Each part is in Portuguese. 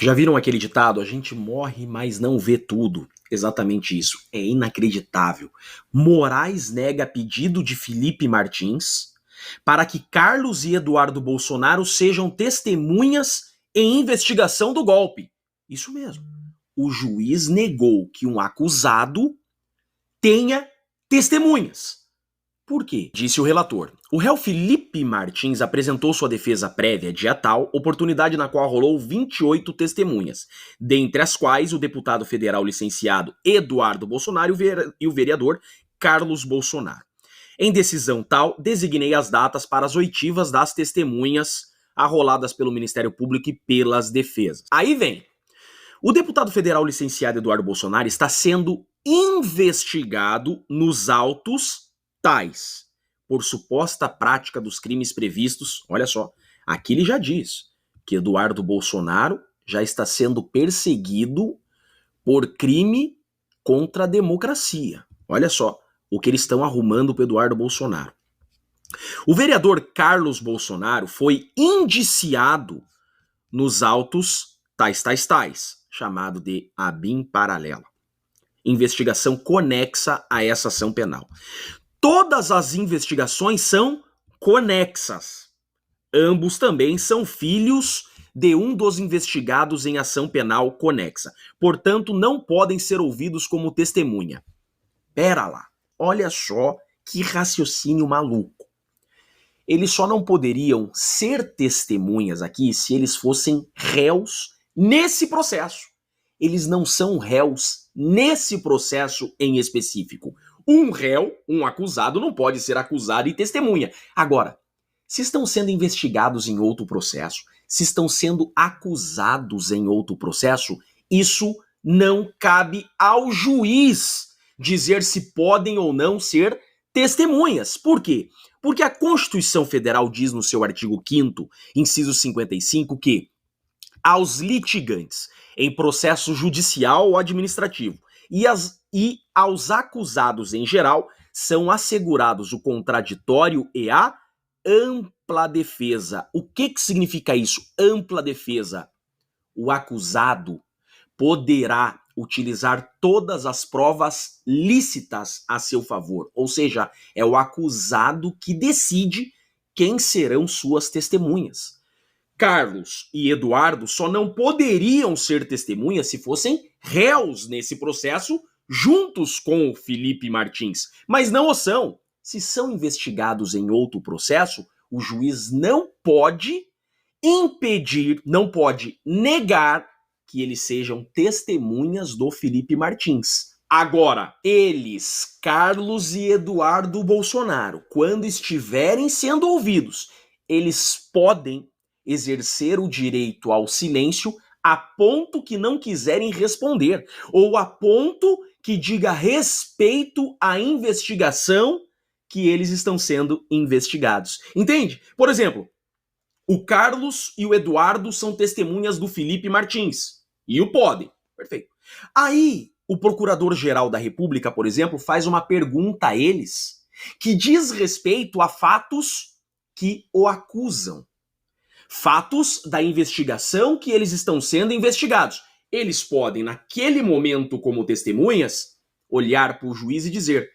Já viram aquele ditado? A gente morre, mas não vê tudo. Exatamente isso. É inacreditável. Moraes nega pedido de Felipe Martins para que Carlos e Eduardo Bolsonaro sejam testemunhas em investigação do golpe. Isso mesmo. O juiz negou que um acusado tenha testemunhas. Por quê? Disse o relator. O réu Felipe Martins apresentou sua defesa prévia dia tal, oportunidade na qual rolou 28 testemunhas, dentre as quais o deputado federal licenciado Eduardo Bolsonaro e o vereador Carlos Bolsonaro. Em decisão tal, designei as datas para as oitivas das testemunhas arroladas pelo Ministério Público e pelas defesas. Aí vem. O deputado federal licenciado Eduardo Bolsonaro está sendo investigado nos autos tais por suposta prática dos crimes previstos. Olha só, aqui ele já diz que Eduardo Bolsonaro já está sendo perseguido por crime contra a democracia. Olha só o que eles estão arrumando para Eduardo Bolsonaro. O vereador Carlos Bolsonaro foi indiciado nos autos tais, chamado de ABIN paralela. Investigação conexa a essa ação penal. Todas as investigações são conexas. Ambos também são filhos de um dos investigados em ação penal conexa. Portanto, não podem ser ouvidos como testemunha. Pera lá, olha só que raciocínio maluco. Eles só não poderiam ser testemunhas aqui se eles fossem réus nesse processo. Eles não são réus nesse processo em específico. Um réu, um acusado, não pode ser acusado e testemunha. Agora, se estão sendo investigados em outro processo, se estão sendo acusados em outro processo, isso não cabe ao juiz dizer se podem ou não ser testemunhas. Por quê? Porque a Constituição Federal diz no seu artigo 5º, inciso 55, que aos litigantes em processo judicial ou administrativo e aos acusados em geral são assegurados o contraditório e a ampla defesa. O que significa isso? Ampla defesa. O acusado poderá utilizar todas as provas lícitas a seu favor. Ou seja, é o acusado que decide quem serão suas testemunhas. Carlos e Eduardo só não poderiam ser testemunhas se fossem réus nesse processo, juntos com o Felipe Martins. Mas não o são. Se são investigados em outro processo, o juiz não pode impedir, não pode negar que eles sejam testemunhas do Felipe Martins. Agora, eles, Carlos e Eduardo Bolsonaro, quando estiverem sendo ouvidos, eles podem exercer o direito ao silêncio a ponto que não quiserem responder, ou a ponto que diga respeito à investigação que eles estão sendo investigados. Entende? Por exemplo, o Carlos e o Eduardo são testemunhas do Felipe Martins. E o podem. Perfeito. Aí, o Procurador-Geral da República, por exemplo, faz uma pergunta a eles que diz respeito a fatos que o acusam. Fatos da investigação que eles estão sendo investigados. Eles podem, naquele momento, como testemunhas, olhar para o juiz e dizer: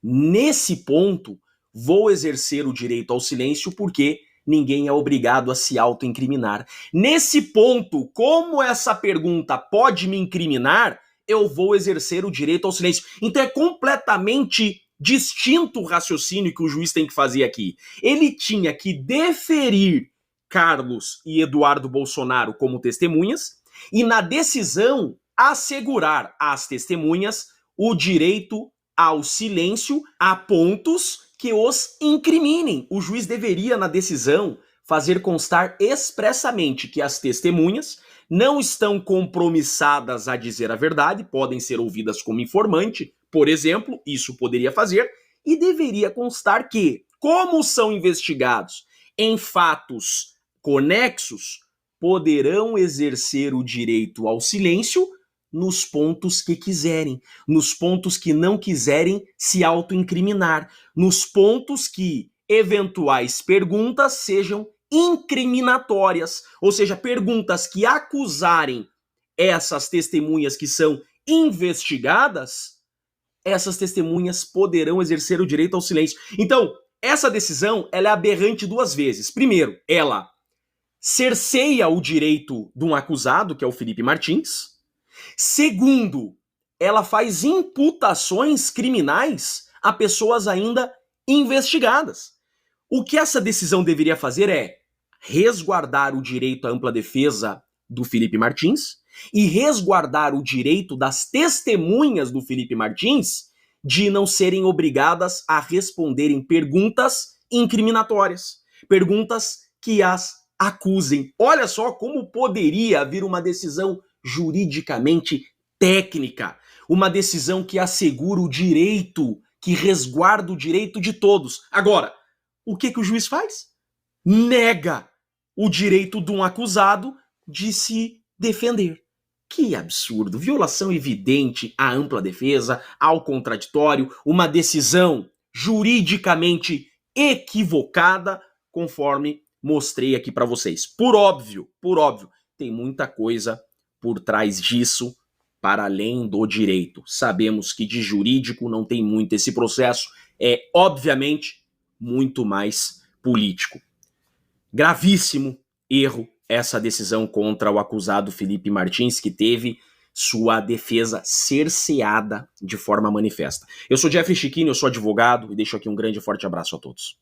nesse ponto, vou exercer o direito ao silêncio porque ninguém é obrigado a se autoincriminar. Nesse ponto, como essa pergunta pode me incriminar, eu vou exercer o direito ao silêncio. Então é completamente distinto o raciocínio que o juiz tem que fazer aqui. Ele tinha que deferir Carlos e Eduardo Bolsonaro como testemunhas e, na decisão, assegurar às testemunhas o direito ao silêncio a pontos que os incriminem. O juiz deveria, na decisão, fazer constar expressamente que as testemunhas não estão compromissadas a dizer a verdade, podem ser ouvidas como informante, por exemplo, isso poderia fazer, e deveria constar que, como são investigados em fatos conexos, poderão exercer o direito ao silêncio nos pontos que quiserem, nos pontos que não quiserem se autoincriminar, nos pontos que eventuais perguntas sejam incriminatórias, ou seja, perguntas que acusarem essas testemunhas que são investigadas, essas testemunhas poderão exercer o direito ao silêncio. Então, essa decisão ela é aberrante duas vezes. Primeiro, ela cerceia o direito de um acusado, que é o Felipe Martins. Segundo, ela faz imputações criminais a pessoas ainda investigadas. O que essa decisão deveria fazer é resguardar o direito à ampla defesa do Felipe Martins e resguardar o direito das testemunhas do Felipe Martins de não serem obrigadas a responderem perguntas incriminatórias, perguntas que as acusem. Olha só como poderia vir uma decisão juridicamente técnica, uma decisão que assegura o direito, que resguarda o direito de todos. Agora, o que o juiz faz? Nega o direito de um acusado de se defender. Que absurdo! Violação evidente à ampla defesa, ao contraditório, uma decisão juridicamente equivocada, conforme mostrei aqui para vocês. Por óbvio, tem muita coisa por trás disso, para além do direito. Sabemos que de jurídico não tem muito. Esse processo é, obviamente, muito mais político. Gravíssimo erro essa decisão contra o acusado Felipe Martins, que teve sua defesa cerceada de forma manifesta. Eu sou Jeffrey Chiquini, eu sou advogado e deixo aqui um grande e forte abraço a todos.